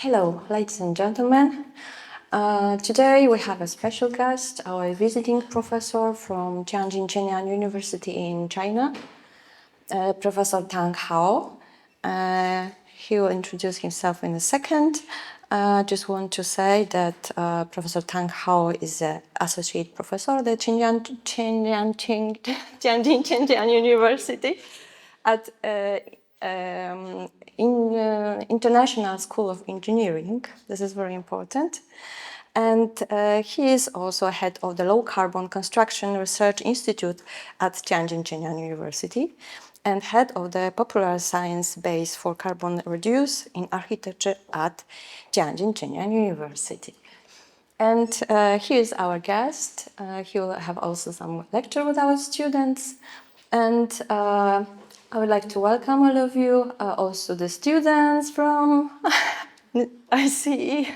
Hello, ladies and gentlemen. Today we have a special guest, our visiting professor from Tianjin Chenyang University in China, Professor Tang. He will introduce himself in a second. Just want to say that Professor Tang is an associate professor at the Tianjin Chenyang University at International School of Engineering. This is very important. And he is also head of the Low Carbon Construction Research Institute at Tianjin Chenyang University and head of the Popular Science Base for Carbon Reduce in Architecture at Tianjin Chenyang University. And he is our guest. He will have also some lecture with our students. And I would like to welcome all of you, also the students from ICE,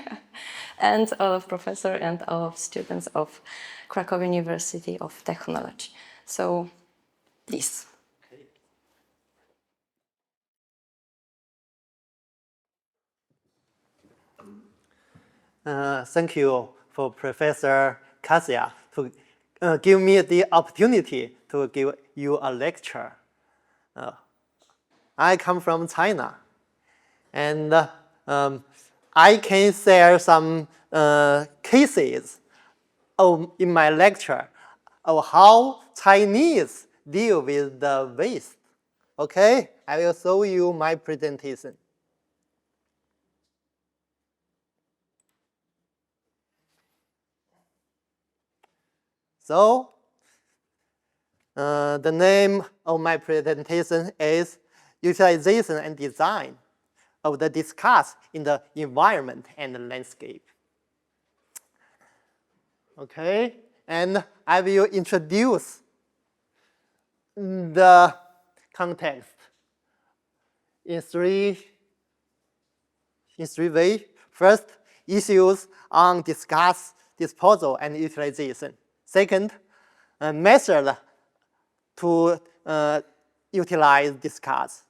and all of professor and all of students of Krakow University of Technology. So, please. Thank you for Professor Kasia to give me the opportunity to give you a lecture. I come from China, and I can share some cases in my lecture of how Chinese deal with the waste. Okay, I will show you my presentation. So, the name of my presentation is Utilization and Design of the Discuss in the Environment and Landscape. Okay, and I will introduce the context in three ways. First, issues on discuss, disposal, and utilization. Second, method to utilize discuss.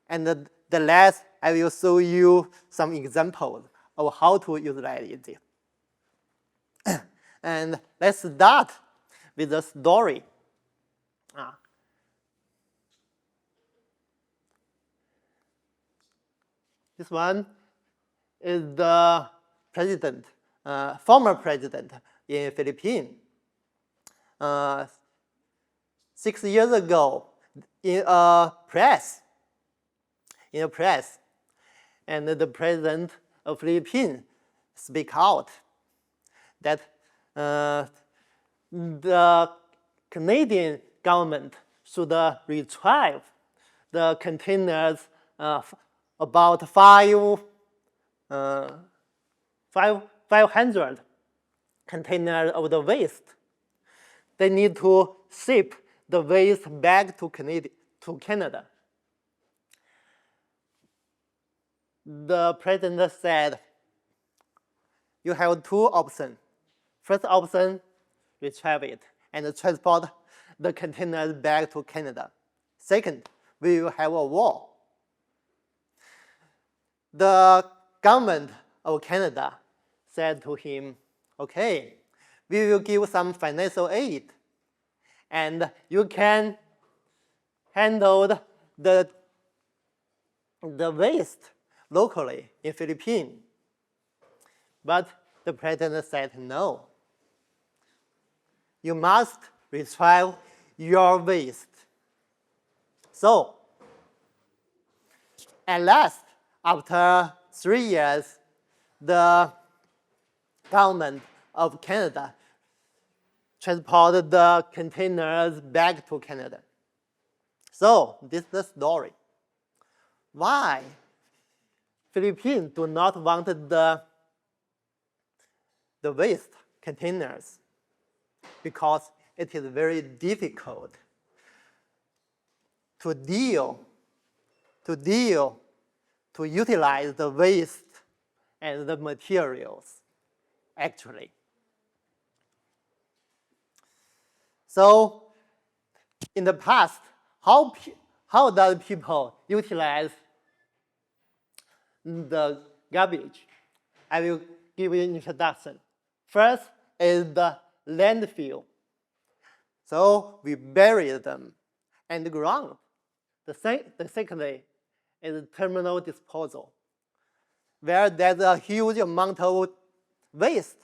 And the last, I will show you some examples of how to utilize it. And let's start with the story. This one is the president, former president in Philippines. 6 years ago, in a press, and the president of Philippines speak out that the Canadian government should retrieve the containers about 500 containers of the waste. They need to ship the waste back to Canada. The president said, you have two options. First option, retrieve it and transport the containers back to Canada. Second, we will have a war. The government of Canada said to him, okay, we will give some financial aid, and you can handle the waste locally in Philippines. But the president said no. You must retrieve your waste. So, at last, after 3 years, the government of Canada transported the containers back to Canada. So, this is the story. Why Philippines do not want the waste containers? Because it is very difficult to utilize the waste and the materials, actually. So, in the past, how does people utilize the garbage? I will give you an introduction. First is the landfill. So we bury them underground. The secondly is terminal disposal, where there's a huge amount of waste.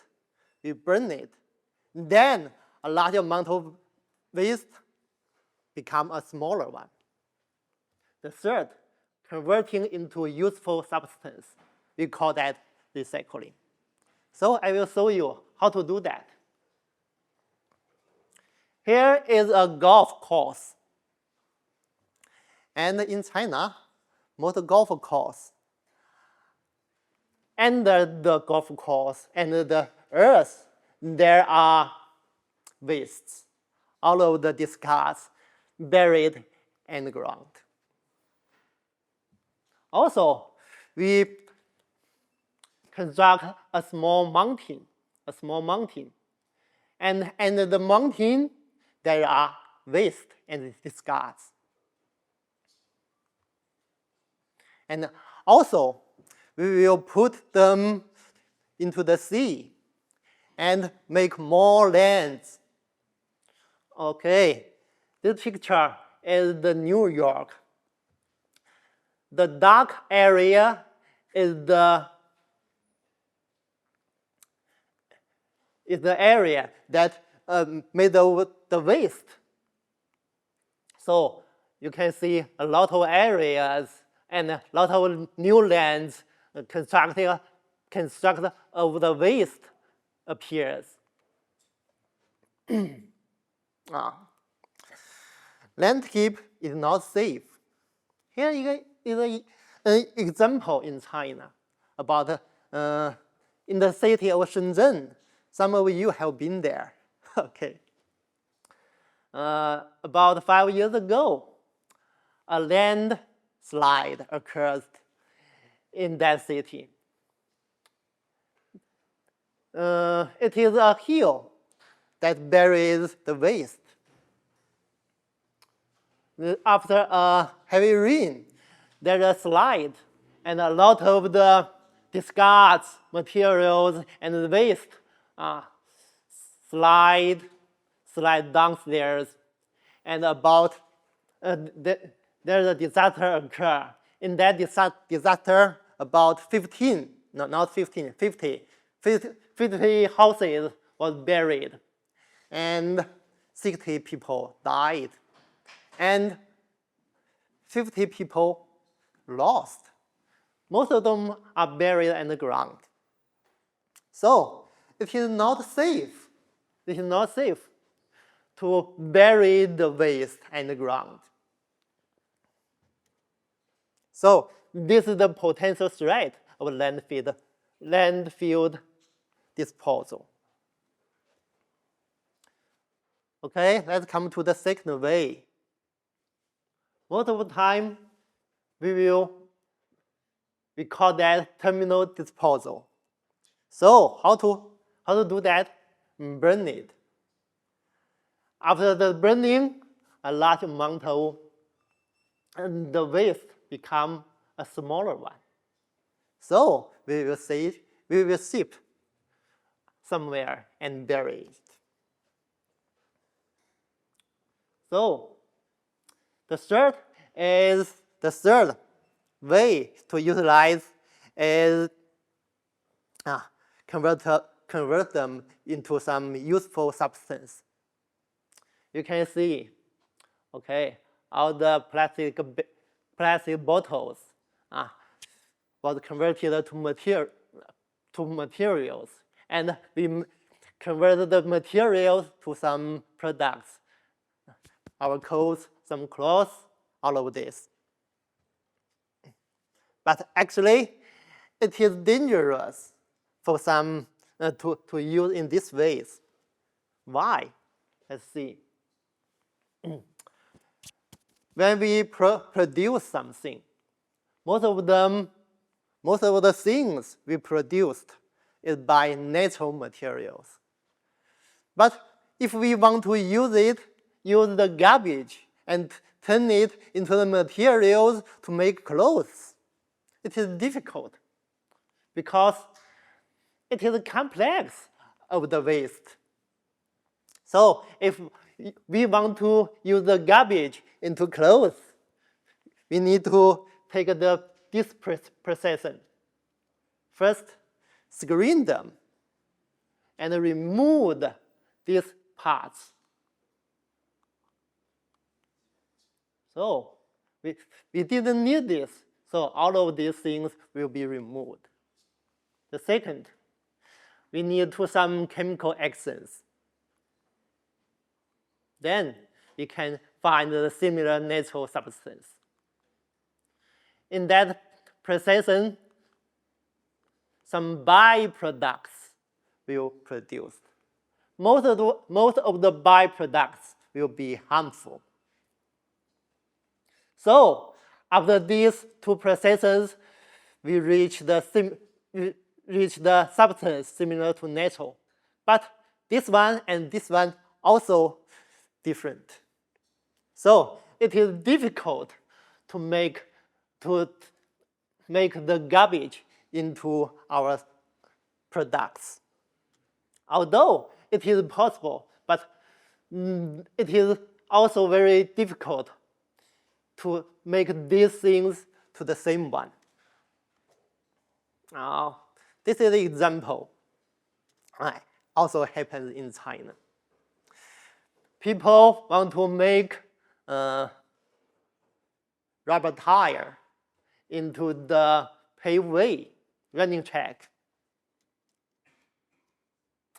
We burn it. Then a large amount of waste become a smaller one. The third, converting into useful substance. We call that recycling. So I will show you how to do that. Here is a golf course. And in China, most golf courses, under the golf course and the earth, there are wastes, all of the discards buried underground. Also, we construct a small mountain. And under the mountain, there are waste and discards. And also, we will put them into the sea and make more lands. Okay, this picture is the New York. The dark area is the area that made of the waste. So you can see a lot of areas and a lot of new lands constructed of the waste appears. Landscape is not safe. Here is an example in China about in the city of Shenzhen. Some of you have been there. Okay. About 5 years ago, a landslide occurred in that city. It is a hill that buries the waste. After a heavy rain, there's a slide, and a lot of the discards, materials, and the waste slide downstairs, and about there's a disaster occur. In that disaster, about 50 houses was buried, and 60 people died, and 50 people lost. Most of them are buried underground. So it is not safe. It is not safe to bury the waste underground. So this is the potential threat of landfill disposal. Okay, let's come to the second way. Most of the time, we call that terminal disposal. So how to do that? Burn it. After the burning, a large amount of the waste become a smaller one. So we will ship somewhere and bury it. So the third way to utilize is convert them into some useful substance. You can see, okay, all the plastic bottles was converted to materials, and we converted the materials to some products. Our coats, some clothes, all of this. But actually, it is dangerous for some to use in this ways. Why? Let's see. When we produce something, most of the things we produced is by natural materials. But if we want to use the garbage and turn it into the materials to make clothes, it is difficult because it is complex of the waste. So if we want to use the garbage into clothes, we need to take this procession. First, screen them and remove these parts. So we didn't need this, so all of these things will be removed. The second, we need some chemical actions. Then we can find a similar natural substance. In that procession, some byproducts will produce. Most of the byproducts will be harmful. So after these two processes, we reach the substance similar to natural. But this one and this one also different. So it is difficult to make the garbage into our products. Although it is possible, but it is also very difficult to make these things to the same one. Now, this is an example. Also happens in China. People want to make rubber tire into the paved way, running track.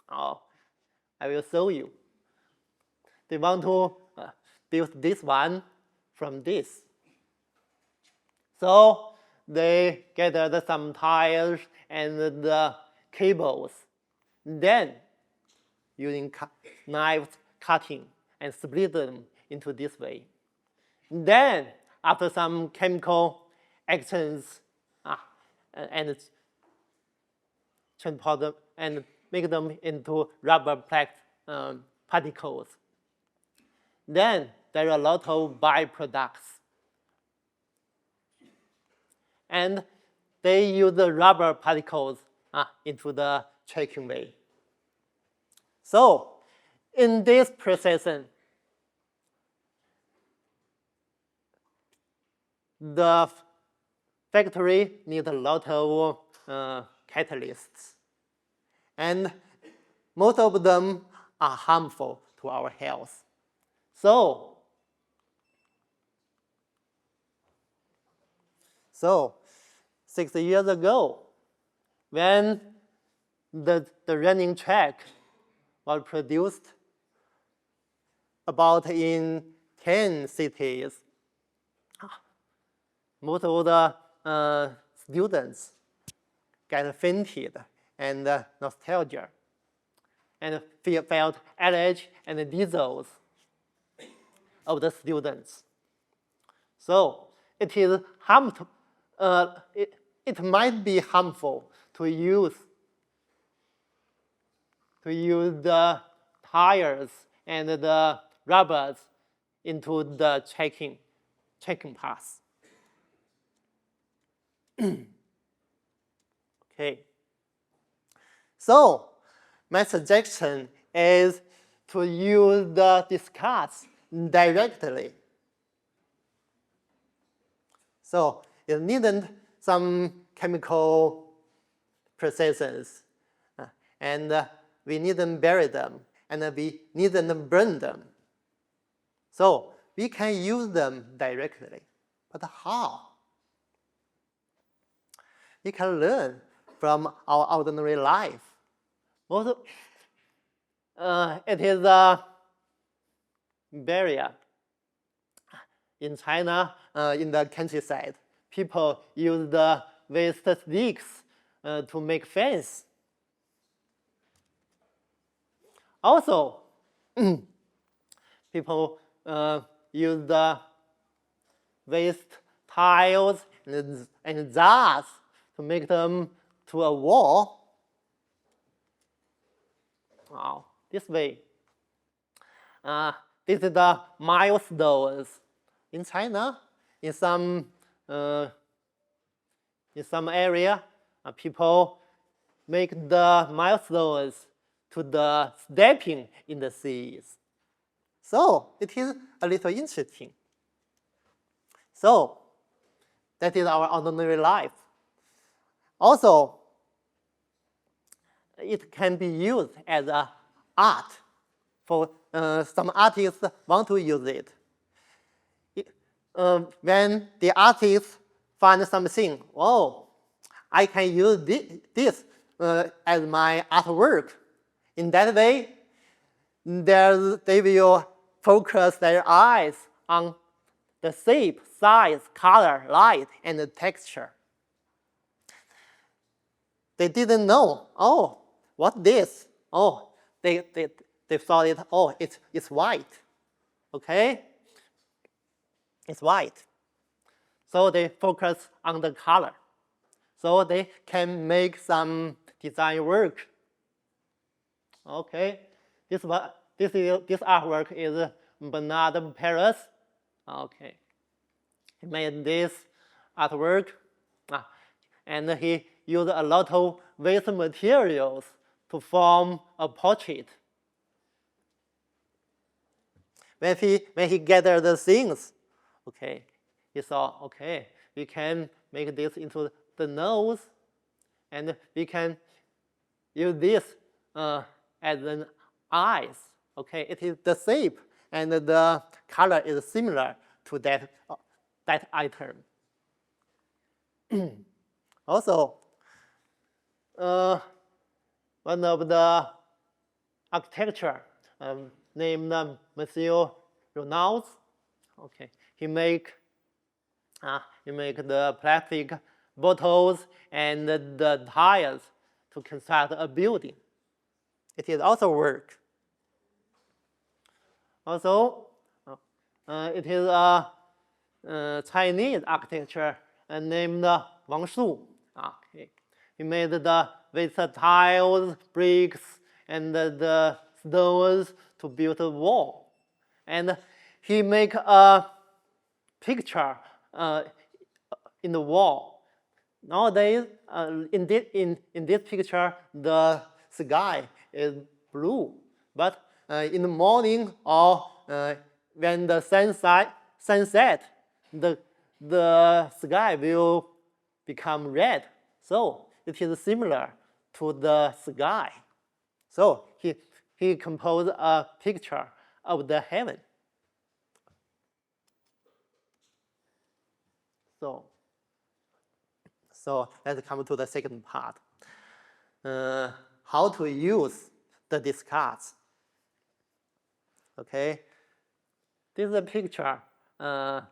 I will show you. They want to build this one from this. So they gathered some tires and the cables. Then, using knives cutting and split them into this way. Then, after some chemical actions and transport them and make them into rubber particles. Then there are a lot of byproducts. And they use the rubber particles into the tracking way. So in this procession, the factory needs a lot of catalysts. And most of them are harmful to our health. So 6 years ago, when the running track was produced about in 10 cities, most of the students got fainted and nostalgia and felt allergy and disease of the students. So it is harmful. It might be harmful to use the tires and the rubbers into the checking path. Okay. So my suggestion is to use the discards directly. So it needn't some chemical processes, and we needn't bury them, and we needn't burn them. So we can use them directly. But how? We can learn from our ordinary life. Also, it is a barrier. In China, in the countryside, people use the waste sticks to make fence. Also, people use the waste tiles and jars to make them to a wall. Wow, this way. This is the milestones. In China, in some area, people make the milestones to the stepping in the seas. So it is a little interesting. So that is our ordinary life. Also, it can be used as a art. For some artists want to use it. When the artist finds something, oh, I can use this as my artwork. In that way, they will focus their eyes on the shape, size, color, light, and the texture. They didn't know, oh, what this? Oh, they thought it, oh, it's white, okay? It's white. So they focus on the color. So they can make some design work. Okay, this artwork is Bernard Paris. Okay, he made this artwork, and he used a lot of waste materials to form a portrait. When he gathered the things, okay, he saw, okay, we can make this into the nose, and we can use this as an eyes. Okay, it is the shape and the color is similar to that item. Also, one of the architecture named Monsieur Renaud, okay, he make the plastic bottles and the tires to construct a building. It is also work. Also, it is a Chinese architecture named Wang Shu. Okay. He made the tiles, bricks, and the stones to build a wall. And he make a picture in the wall. Nowadays, in this picture, the sky is blue. But in the morning or when the sun set, the sky will become red. So it is similar to the sky. So he composed a picture of the heaven. So let's come to the second part. How to use the discards. Okay, this is a picture of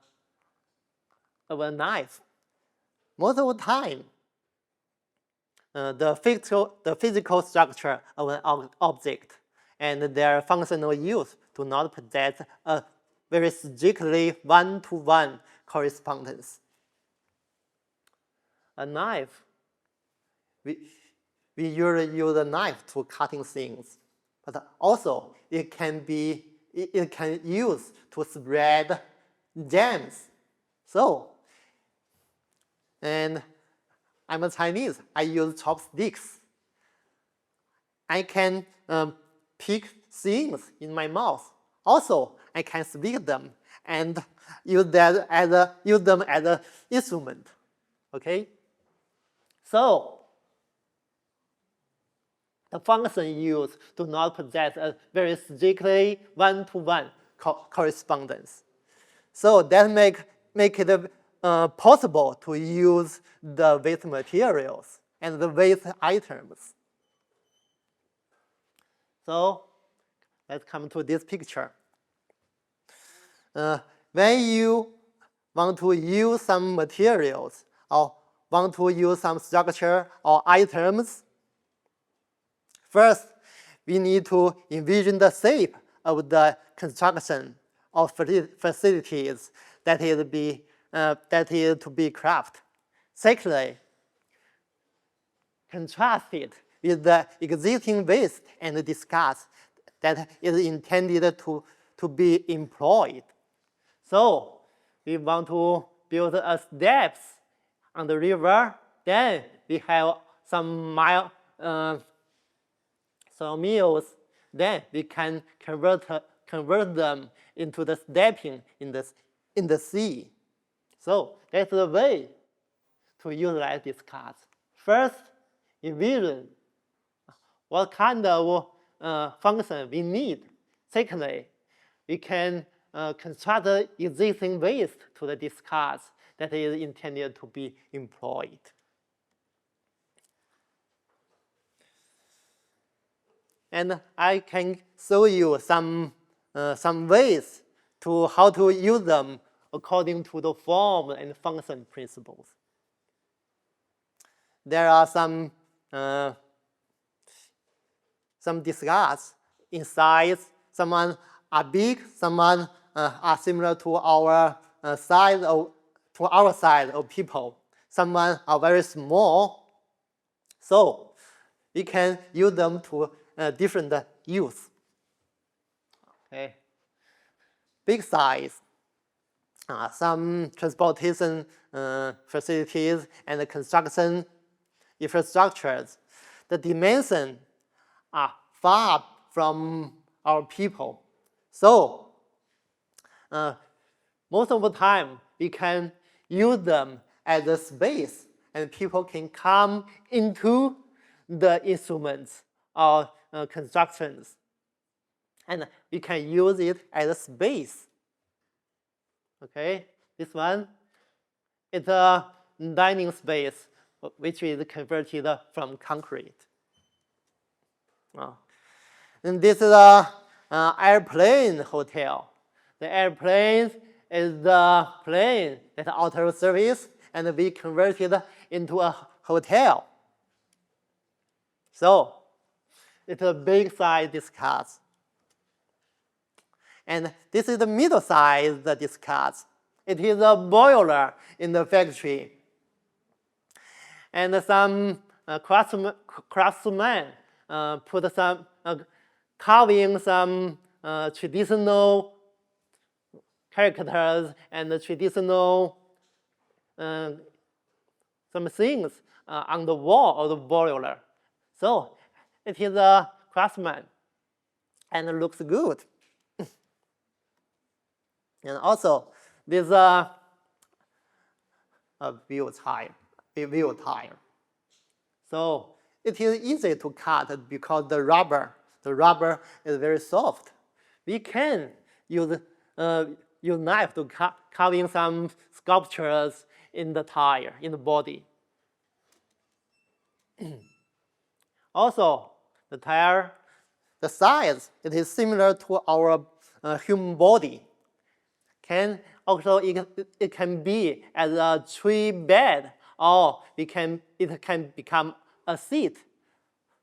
a knife. Most of the time, the physical structure of an object and their functional use do not possess a very strictly one-to-one correspondence. A knife, we usually use a knife to cutting things, but also it can use to spread jams. So, and I'm a Chinese, I use chopsticks. I can pick things in my mouth. Also, I can speak them and use them as an instrument. Okay? So, the function used do not possess a very strictly one-to-one correspondence. So that make it possible to use the waste materials and the waste items. So let's come to this picture. When you want to use some materials or want to use some structure or items, first, we need to envision the shape of the construction of facilities that is to be crafted. Secondly, contrast it with the existing waste and discards that is intended to be employed. So we want to build a steps on the river. Then we have some mills, then we can convert them into the stepping in the sea. So that's the way to utilize this card. First, envision what kind of function we need. Secondly, we can construct existing waste to the discards that is intended to be employed. And I can show you some ways to how to use them according to the form and function principles. There are some discards in size. Some are big, some are similar to our size of people. Some are very small. So we can use them to different use. Okay. Big size. Some transportation facilities and construction infrastructures. The dimensions are far from our people. So most of the time we can use them as a space and people can come into the instruments or constructions. And we can use it as a space. Okay, this one is a dining space which is converted from concrete. And this is an airplane hotel. The airplane is the plane that out of service and we converted into a hotel. So it's a big size discard. And this is the middle size discard. It is a boiler in the factory. And some craftsmen put some carving some traditional characters and traditional some things on the wall of the boiler. So it is a craftsman and it looks good. And also there's a wheel tire. So it is easy to cut because the rubber is very soft. We can use knife to carving some sculptures in the tire, in the body. Also, the tire, the size, it is similar to our human body. It can be as a tree bed, or it can become a seat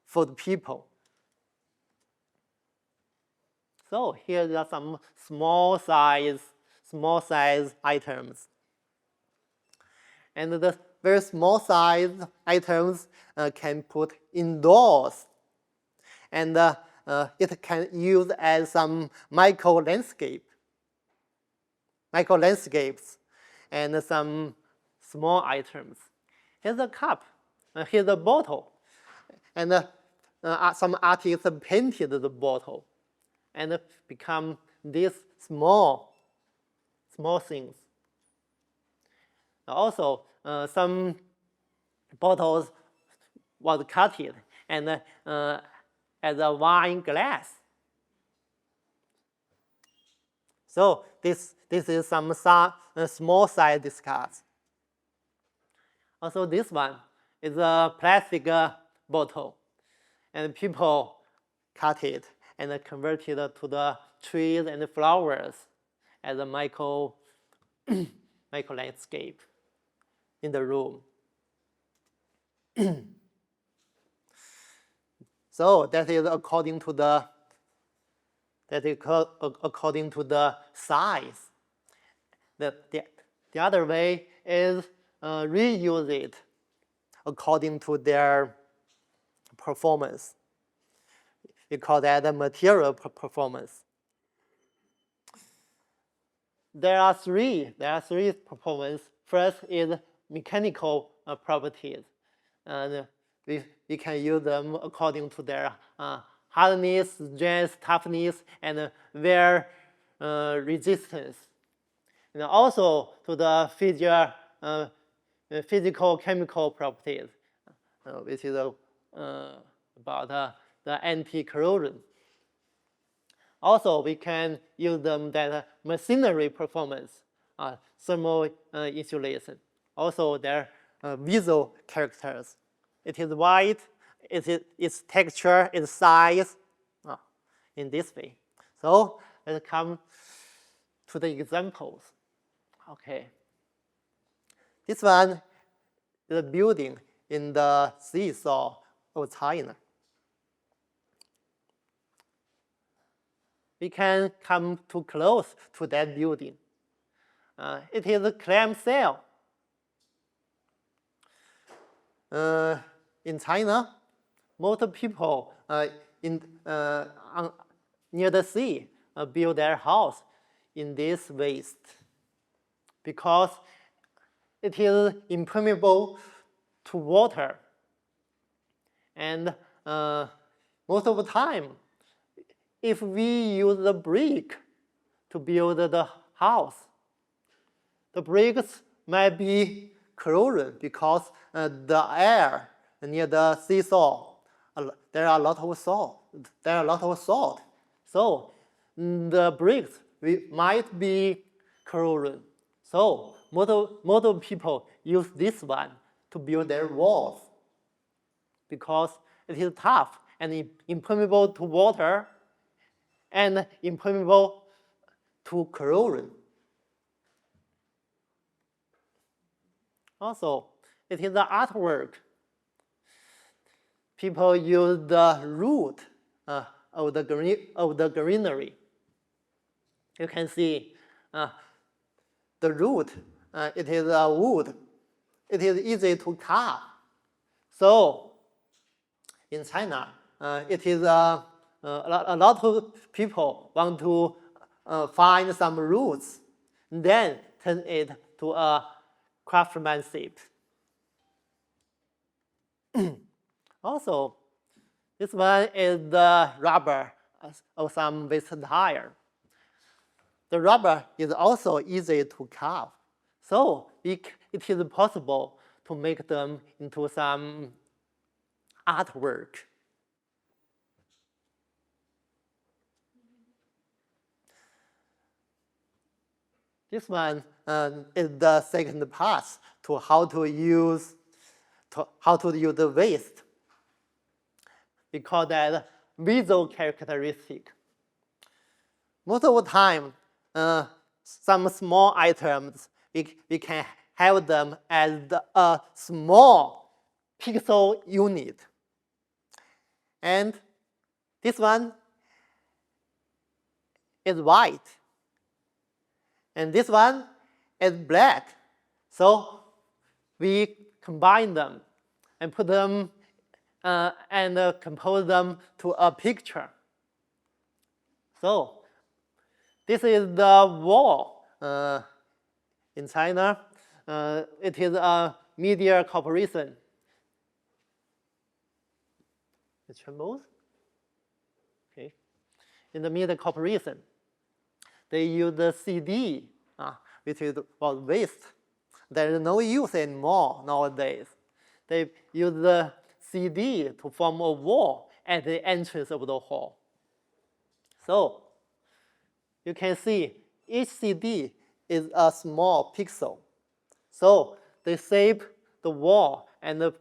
for the people. So here are some small size items. And the very small size items can put indoors. And it can use as some micro landscapes and some small items. Here's a cup, here's a bottle. And some artists painted the bottle and become these small things. Also, some bottles was cut and as a wine glass. So this is some small size discards. Also, this one is a plastic bottle, and people cut it and convert it to the trees and flowers as a micro landscape in the room. So that is according to the size. The other way is reuse it according to their performance. We call that the material performance. There are three performance. First is mechanical properties. And we can use them according to their hardness, strength, toughness, and wear resistance. And also to the physical chemical properties, which is about the anti-corrosion. Also, we can use them that machinery performance, thermal insulation. Also, their visual characters. It is white, its texture, its size, in this way. So let's come to the examples. Okay. This one is a building in the seesaw of China. We can come too close to that building. It is a clam shell. In China, most people near the sea build their house in this waste because it is impermeable to water. And most of the time, if we use the brick to build the house, the bricks might be corrosion because the air near the seesaw, there are a lot of salt. So the bricks might be corrosion. So most people use this one to build their walls because it is tough and impermeable to water and impermeable to corrosion. Also, it is the artwork. People use the root of the greenery. You can see the root, it is a wood. It is easy to carve. So in China, it is a lot of people want to find some roots, then turn it to a craftsmanship. Also, this one is the rubber of some waste tire. The rubber is also easy to carve. So it is possible to make them into some artwork. This one is the second path to how to use the waste. We call that visual characteristic. Most of the time, some small items, we can have them as a small pixel unit. And this one is white. And this one is black. So we combine them and put them and compose them to a picture. So this is the wall in China. It is a media corporation. It's both. Okay. In the media corporation, they use the CD, which is about waste. There is no use anymore nowadays. They use the CD to form a wall at the entrance of the hall. So you can see each CD is a small pixel. So they shape the wall and they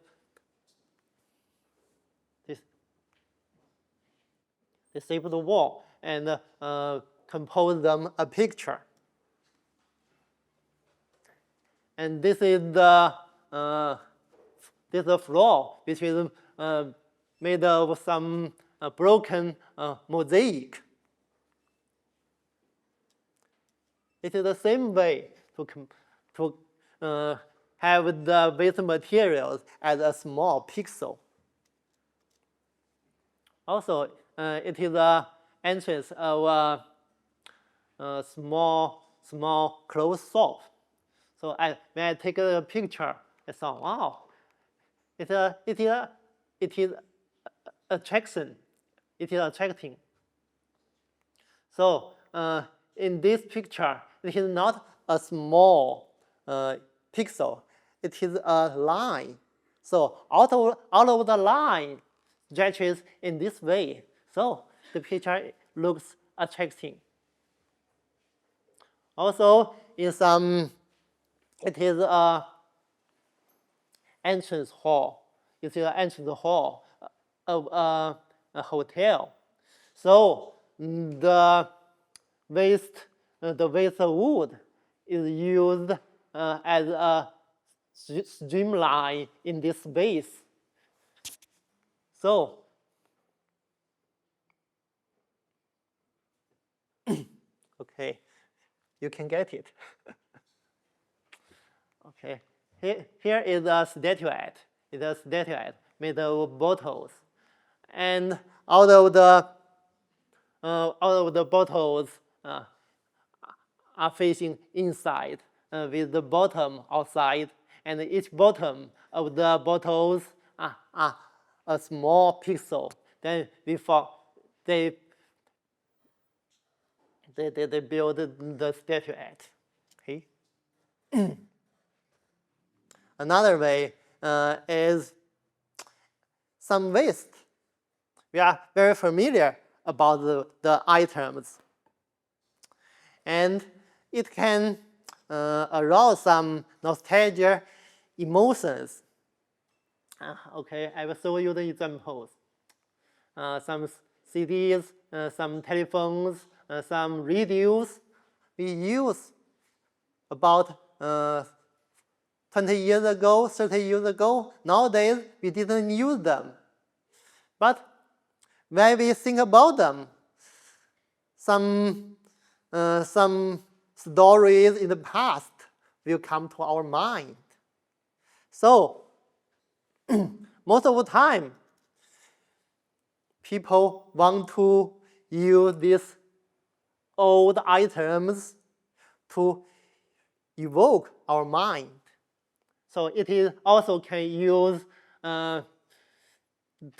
shape the wall and compose them a picture. And this is the floor, which is made of some broken mosaic. It is the same way to have the waste materials as a small pixel. Also, it is the entrance of a small closed shop. So when I take a picture, I thought, wow, it is it is attraction. It is attracting. So in this picture, it is not a small pixel. It is a line. So all of the line stretches in this way. So the picture looks attracting. Also, in some, it is a entrance hall. It is an entrance hall of a hotel. So the waste wood is used as a streamline in this space. So okay, you can get it. Okay, here is a statuette. It's a statuette made of bottles, and out of the bottles are facing inside, with the bottom outside, and each bottom of the bottles are a small pixel. Then they build the statuette. Okay. Another way is some waste. We are very familiar about the items, and it can arouse some nostalgia emotions. Okay, I will show you the examples. Some CDs, some telephones, some radios we use about 20 years ago, 30 years ago. Nowadays, we didn't use them. But when we think about them, some stories in the past will come to our mind. So, most of the time, people want to use these old items to evoke our mind. So it is also can use to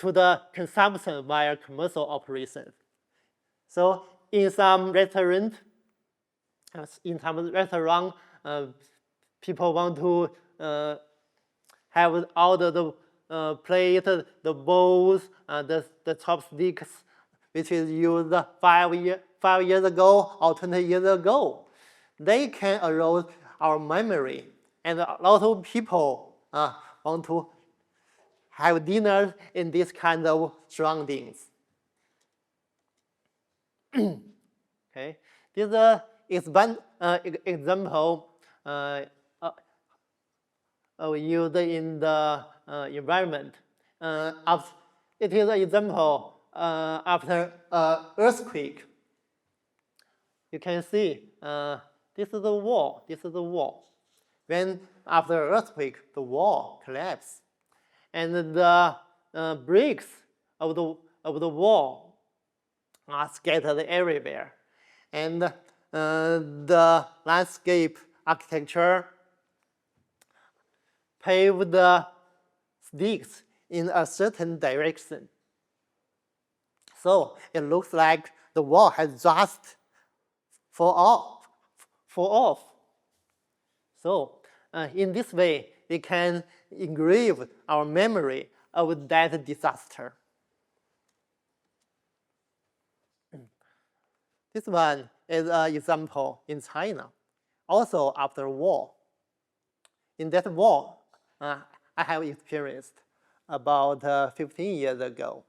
the consumption via commercial operations. So in some restaurant, people want to have all the plate, the bowls, the chopsticks, which is used 5 years ago or 20 years ago. They can arouse our memory, and a lot of people want to have dinner in this kind of surroundings. Okay, this is one example used in the environment. It is an example after an earthquake. You can see this is the wall. This is the wall. When after an earthquake, the wall collapsed, and the bricks of the wall are scattered everywhere, and the landscape architecture paved the sticks in a certain direction. So it looks like the wall has just fall off. So in this way, we can engrave our memory of that disaster. This one is an example in China, also after a war. In that war, I have experienced about 15 years ago.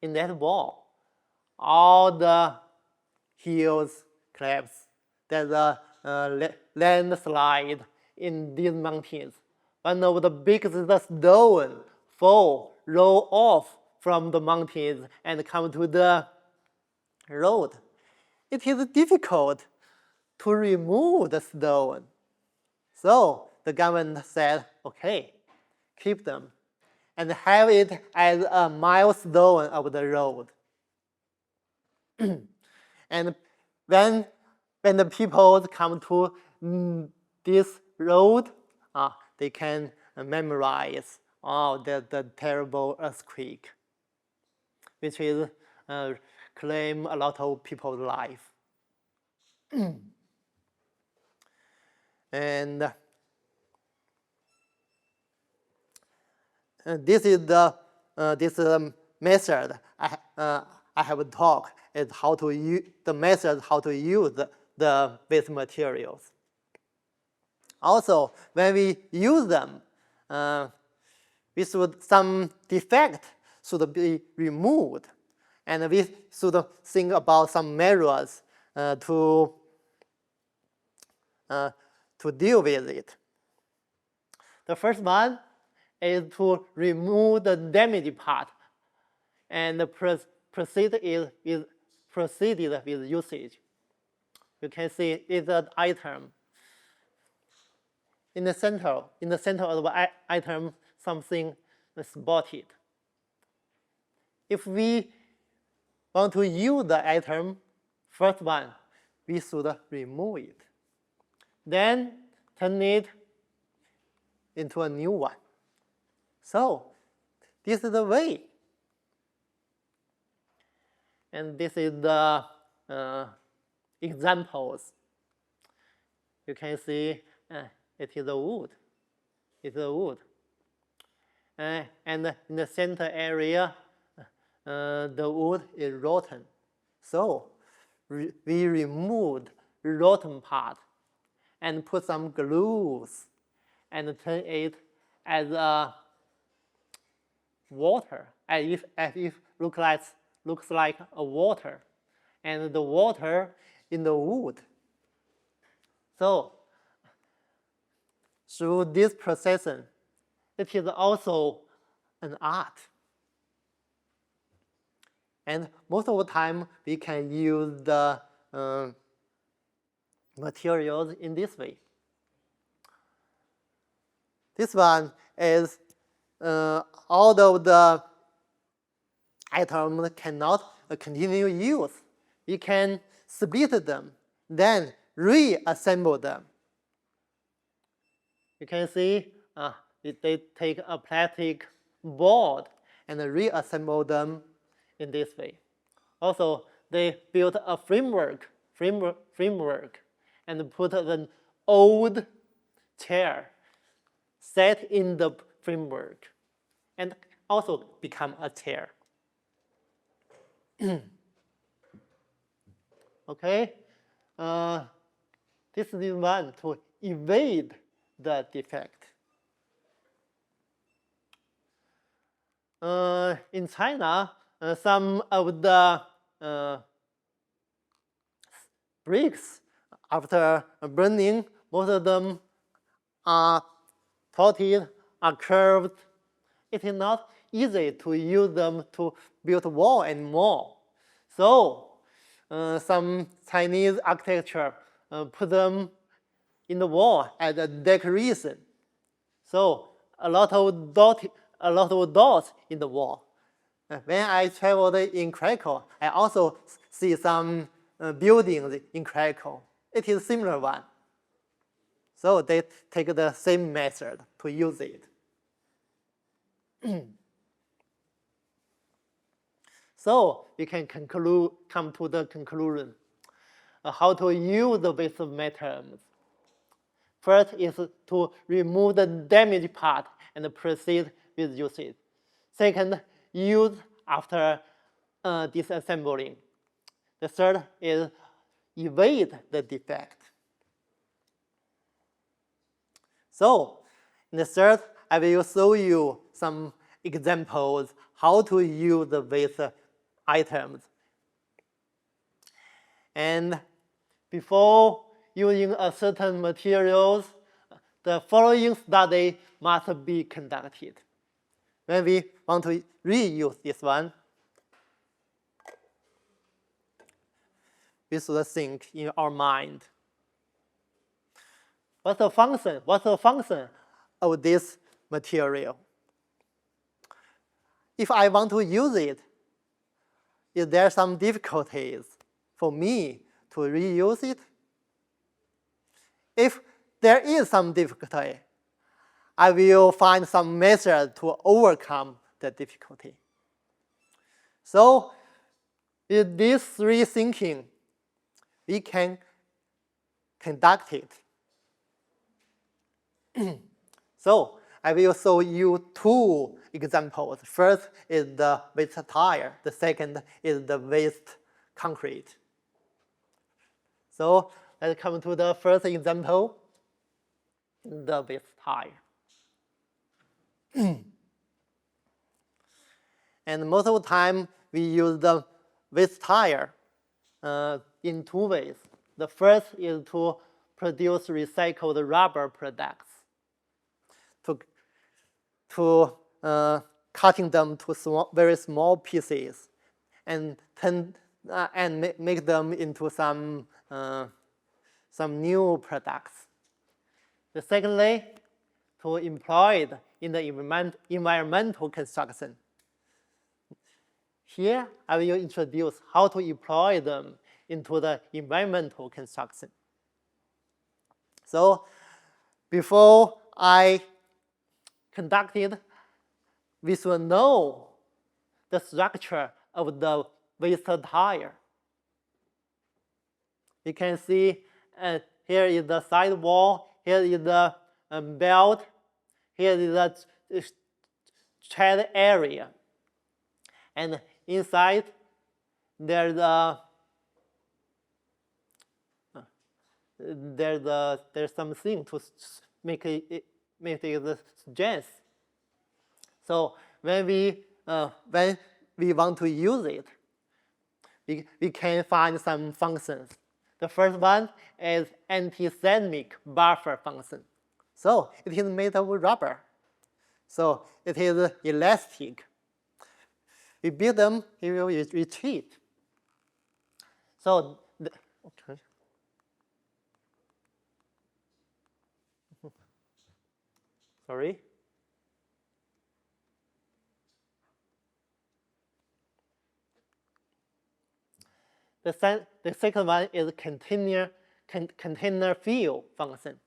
In that war, all the hills collapsed. There's a landslide in these mountains. One of the biggest stones roll off from the mountains and come to the road. It is difficult to remove the stone. So the government said, okay, keep them and have it as a milestone of the road. And when the people come to this road, they can memorize the terrible earthquake, which is claim a lot of people's life. And this is the method I have talked is how to use the method how to use the waste materials. Also, when we use them, some defect should be removed, and we should think about some measures to deal with it. The first one is to remove the damaged part and proceed with usage. You can see it's an item. In the center of the item, something is spotted. If we want to use the item, first one, we should remove it. Then turn it into a new one. So this is the way. And this is the examples. You can see it is a wood. It's a wood. And in the center area, the wood is rotten. So we removed rotten part and put some glues and turn it as a water, as if looks like a water, and the water in the wood. So through this process, it is also an art. And most of the time, we can use the materials in this way. This one is although the items cannot continue use, we can split them, then reassemble them. You can see they take a plastic board and reassemble them in this way. Also, they built a framework and put an old chair set in the framework and also become a chair. Okay, this is one to evade the defect. In China, some of the bricks, after burning, most of them are tilted, are curved. It is not easy to use them to build wall anymore. So some Chinese architecture put them in the wall as a decoration. So a lot of dots in the wall. When I traveled in Krakow, I also see some buildings in Krakow. It is a similar one. So they take the same method to use it. So we can come to the conclusion how to use the waste materials. First is to remove the damaged part and proceed with usage. Second, use after disassembling. The third is evade the defect. So in the third, I will show you some examples how to use the waste items. And before using a certain materials, the following study must be conducted. When we want to reuse this one, we should think in our mind. What's the function? What's the function of this material? If I want to use it, is there some difficulties for me to reuse it? If there is some difficulty, I will find some method to overcome the difficulty. So with these three thinking, we can conduct it. So I will show you two examples. First is the waste tire. The second is the waste concrete. So let's come to the first example, the waste tire. And most of the time, we use the waste tire in two ways. The first is to produce recycled rubber products, to cutting them to very small pieces, and make them into some new products. The secondly, to employ it in the environmental construction. Here, I will introduce how to employ them into the environmental construction. So, before I conduct it, we should know the structure of the waste tire. You can see here is the sidewall, here is the belt, here is the tread area, and inside there's something to make it strength. So when we want to use it, we can find some functions. The first one is anti-seismic buffer function. So it is made of rubber. So it is elastic. We build them, it will retreat. So, okay. Sorry. The second one is container fill function.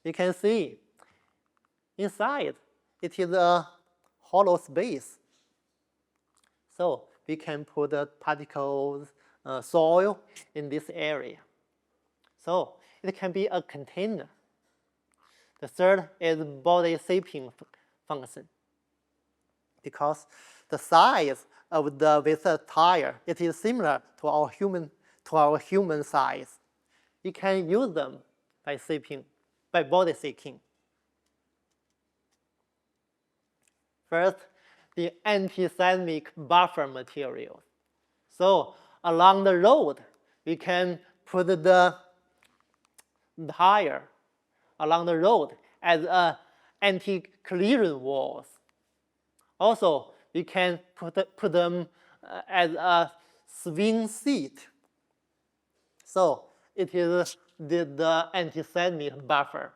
You can see inside it is a hollow space. So we can put the particles, soil in this area. So it can be a container. The third is body shaping function. Because the size of the waste tire, it is similar to our human size. We can use them by body shaping. First, the anti-seismic buffer materials. So along the road, we can put the tire along the road as anti-clearance walls. Also, we can put them as a swing seat. So it is the anti-seismic buffer.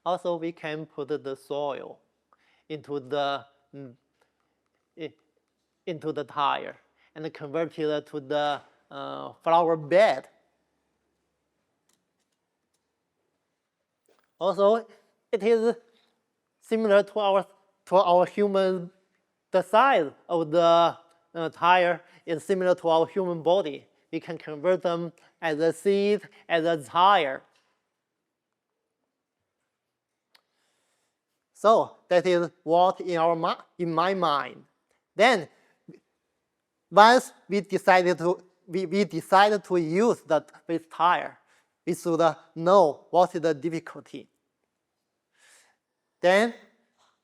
Also, we can put the soil into the tire and convert it to the flower bed. Also, it is similar to our human. The size of the tire is similar to our human body. We can convert them as a seat, as a tire. So that is what in my mind. Then, once we decided to use that waste tire, we should know what is the difficulty. Then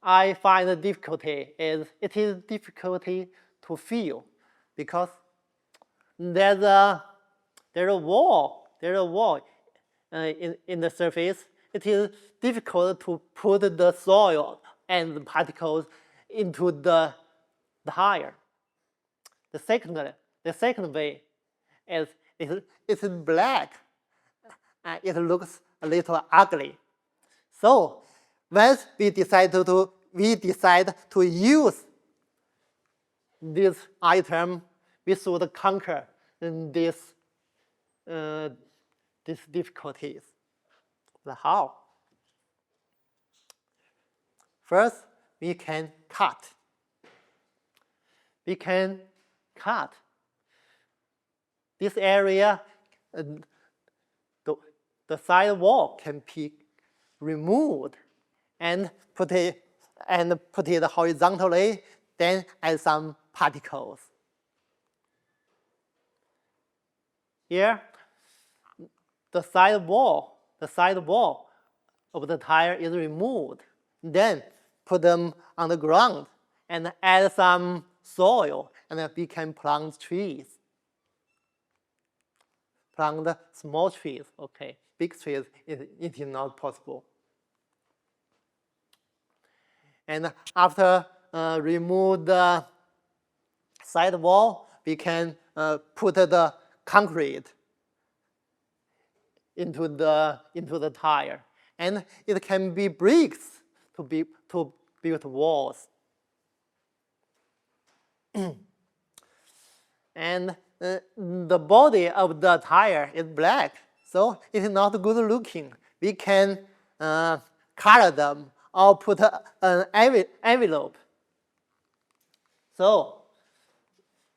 I find the difficulty is it is difficulty to fill because there's a wall in the surface. It is difficult to put the soil and the particles into the tire. The second way is it's black. It looks a little ugly. So once we decide to use this item, we should conquer these difficulties. How? First, we can cut. We can cut this area. The side wall can be removed and put it horizontally, then add some particles. Here, the side wall of the tire is removed. Then put them on the ground and add some soil, and then we can plant trees. Plant small trees, okay. Big trees, it is not possible. And after remove the side wall, we can put the concrete into the tire, and it can be bricks to build walls. And the body of the tire is black, so it is not good looking. We can color them or put an envelope. So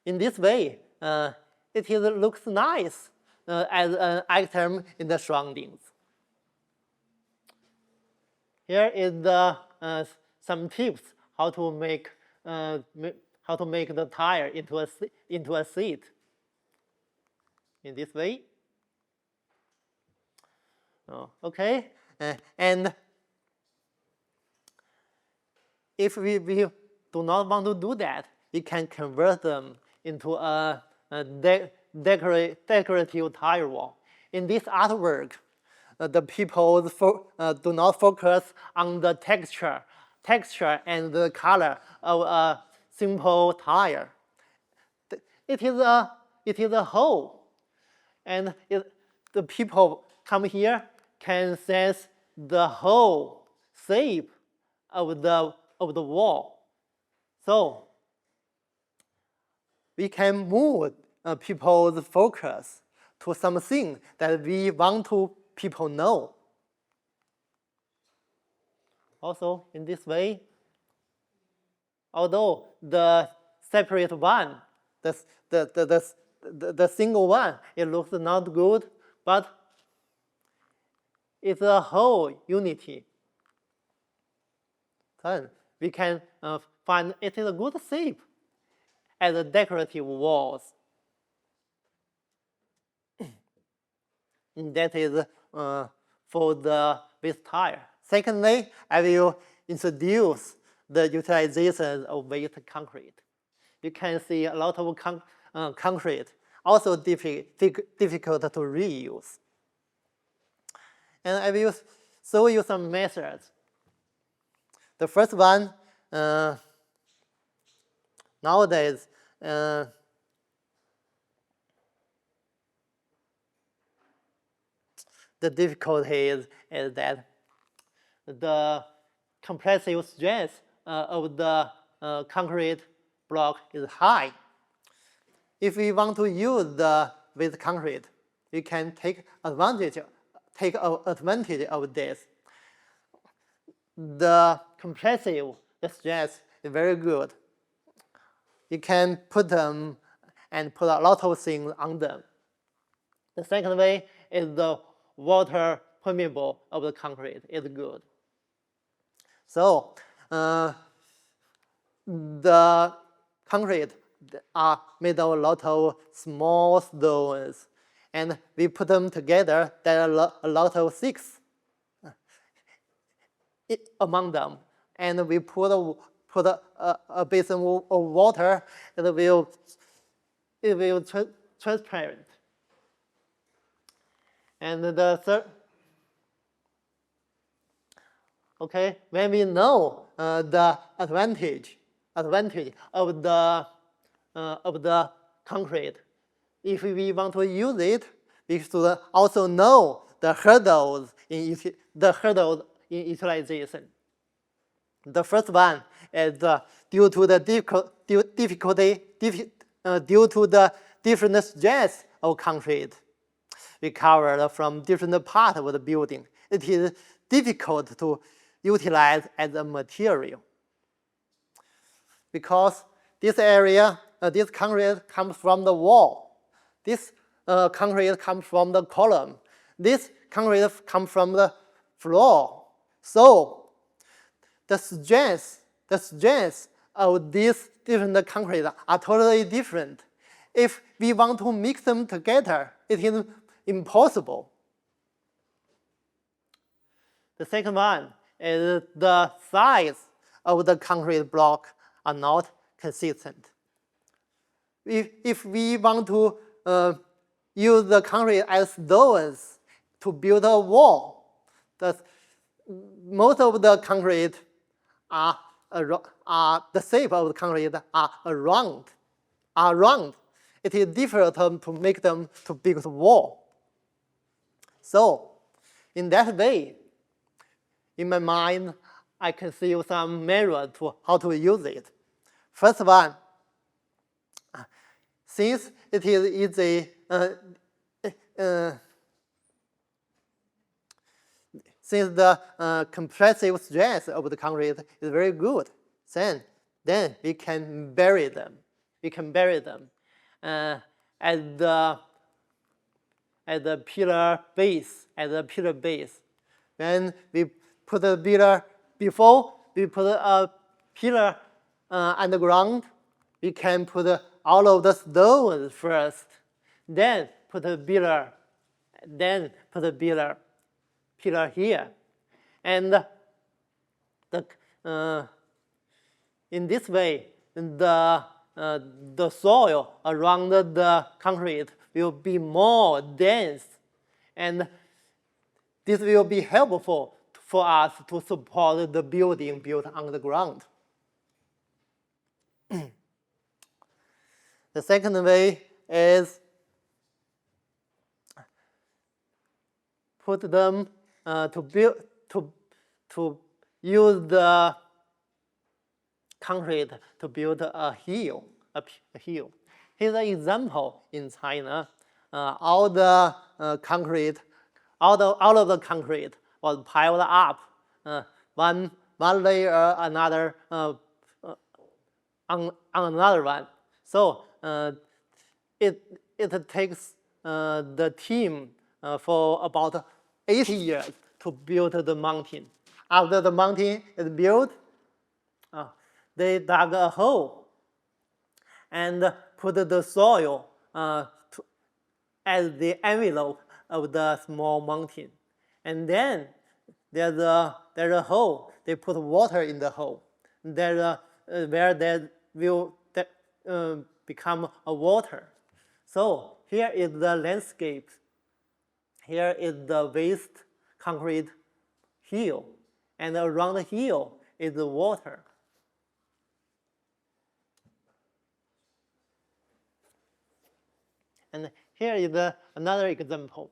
in this way, it looks nice as an item in the surroundings. Here is some tips how to make the tire into a seat. In this way. Okay, and if we do not want to do that, we can convert them into a decorative tire wall. In this artwork, the people do not focus on the texture and the color of a simple tire. It is a whole, and the people come here can sense the whole shape of the wall. So we can move people's focus to something that we want to people know. Also, in this way, although the separate one, the single one, it looks not good, but it's a whole unity. Then we can find it is a good shape as a decorative walls. That is for the waste tire. Secondly, I will introduce the utilization of waste concrete. You can see a lot of concrete, also difficult to reuse. And I will show you some methods. The first one, nowadays, the difficulty is that the compressive stress of the concrete block is high. If we want to use the waste concrete, we can take advantage of this. The compressive stress is very good. You can put them and put a lot of things on them. The second way is the water permeable of the concrete is good. So the concrete are made of a lot of small stones, and we put them together. There are a lot of sticks among them, and we put a basin of water. It will transparent. And the third, okay, when we know the advantage of the concrete, if we want to use it, we should also know the hurdles in utilization. The first one is due to the due to the different stress of concrete. We covered from different parts of the building. it is difficult to utilize as a material. Because this area, this concrete comes from the wall. This concrete comes from the column. This concrete comes from the floor. So the strengths of these different concrete are totally different. If we want to mix them together, it is impossible. The second one is the size of the concrete block are not consistent. If we want to use the concrete as stones to build a wall, most of the concrete are the shape of the concrete are round. It is difficult to make them to build a wall. So, in that way, in my mind, I can see some measures to how to use it. First one, since it is easy, since the compressive strength of the concrete is very good, then we can bury them. We can bury them at the pillar base. When we put the pillar, before we put a pillar underground, we can put all of the stones first, then put the pillar, pillar here, and in this way, the soil around the concrete will be more dense, and this will be helpful for us to support the building built on the ground. The second way is put them to use the concrete to build a hill. Here's an example in China. All of the concrete was piled up, one layer another on another one. So it takes the team for about 80 years to build the mountain. After the mountain is built, they dug a hole and put the soil as the envelope of the small mountain. And then there's a hole. They put water in the hole. Where that will become a water. So here is the landscape. Here is the waste concrete hill. And around the hill is the water. And here is another example.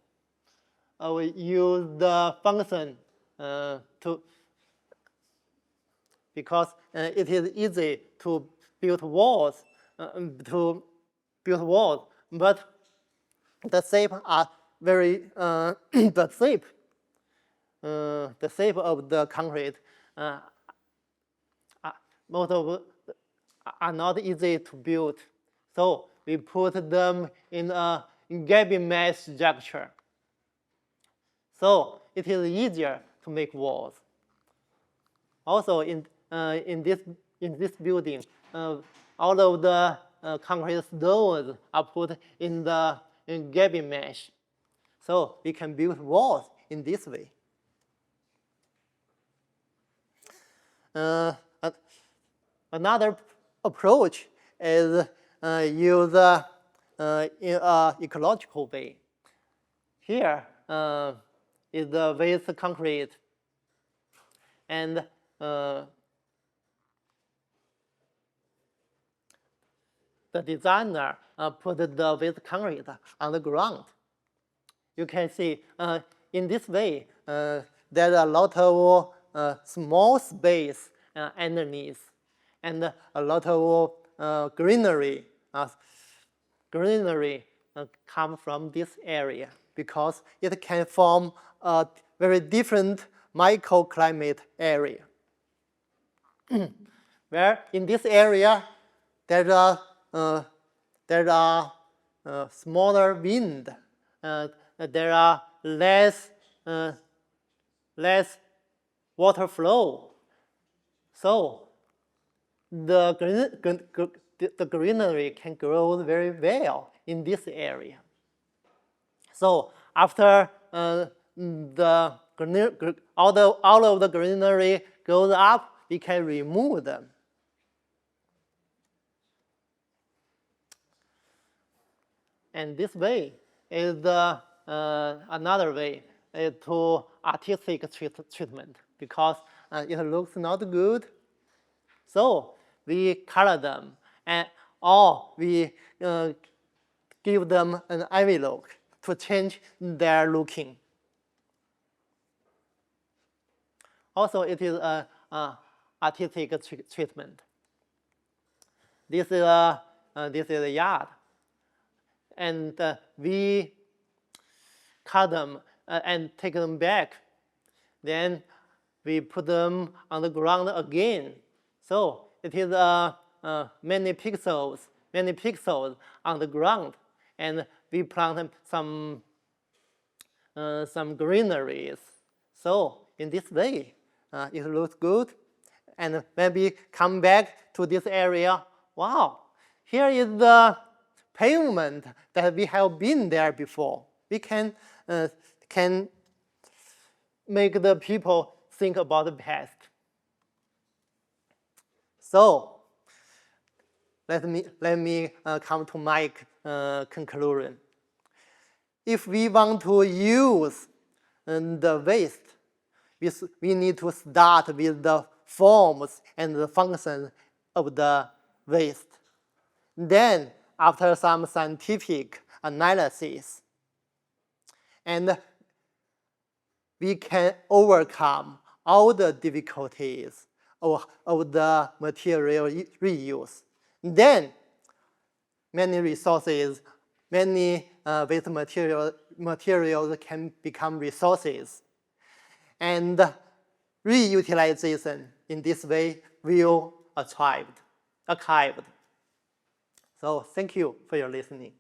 We use the function because it is easy to build walls, but the shape are very the shape of the concrete most of are not easy to build. So we put them in a gabby mesh structure. So it is easier to make walls. Also in this building, all of the concrete stones are put in the gabby mesh. So we can build walls in this way. Another approach is use in an ecological way. Here is the waste concrete, and the designer put the waste concrete on the ground. You can see in this way there are a lot of small space underneath, and a lot of greenery. Greenery come from this area because it can form a very different microclimate area. Where in this area, there are smaller wind. There are less water flow. So the greenery can grow very well in this area. So after all of the greenery goes up, we can remove them. And this way is another way to artistic treatment, because it looks not good. So we color them, or we give them an envelope to change their looking. Also, it is an artistic treatment. This is a yard, and we cut them and take them back. Then we put them on the ground again. So it is many pixels on the ground, and we plant some greeneries. So in this way, it looks good. And when we come back to this area, wow, here is the pavement that we have been there before. We can make the people think about the past. So let me come to my conclusion. If we want to use the waste, we need to start with the forms and the functions of the waste. Then, after some scientific analysis, and we can overcome all the difficulties of the material reuse. Then, many resources, many waste materials can become resources. And reutilization in this way will archived. So thank you for your listening.